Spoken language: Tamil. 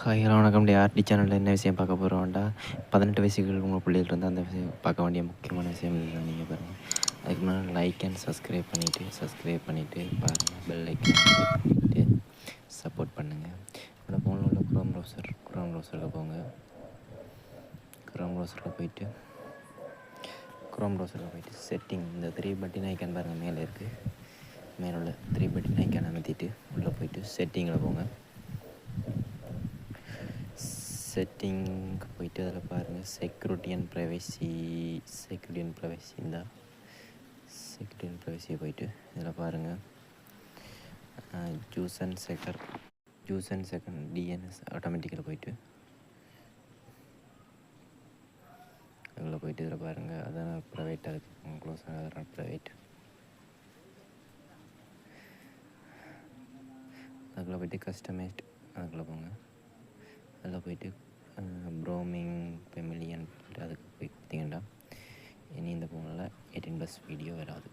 ஹாய் ஹலோ வணக்கம் டே ஆர்டி சேனலில் என்ன விஷயம் பார்க்க போகிறோம்டா 18 வயசுகள் உங்கள் பிள்ளைகள் இருந்தால் அந்த விஷயம் பார்க்க வேண்டிய முக்கியமான விஷயம் இதுதான். நீங்கள் பாருங்கள், அதுக்கு முன்னாடி லைக் அண்ட் சப்ஸ்கிரைப் பண்ணிவிட்டு பாருங்கள், பெல் ஐக்கன் கிளிக் பண்ணிவிட்டு சப்போர்ட் பண்ணுங்கள். என்னோட ஃபோனில் உள்ள குரோம் ப்ரௌசருக்கு போங்க. குரோம் ப்ரௌசரில் போயிட்டு செட்டிங், இந்த 3 பட்டன் ஐக்கான் பாருங்கள், மேலே இருக்குது. மேலே உள்ள 3 பட்டன் ஐக்கான் அமைத்திட்டு உள்ளே போயிட்டு செட்டிங்கில் போங்க. செட்டிங்க்கு போயிட்டு அதில் பாருங்கள், செக்யூரிட்டி அண்ட் ப்ரைவசி இருந்தால் செக்யூரிட்டி அண்ட் ப்ரைவசியை போயிட்டு இதில் பாருங்கள், ஜூஸ் அண்ட் செகண்ட் டிஎன்எஸ் ஆட்டோமேட்டிக்கில் போயிட்டு அதில் போயிட்டு இதில் பாருங்கள், அதான் ப்ரைவேட், அதுக்கு க்ளோஸ் ஆகாத ப்ரைவேட். அதுக்குள்ளே போய்ட்டு கஸ்டமைஸ்ட் அதுக்குள்ளே போங்க. அதில் போய்ட்டு ப்ரோமிங் பெமிலியன் அதுக்கு போய் பார்த்தீங்கன்னா இனி இந்த ஃபோனில் 18+ வீடியோ வராது.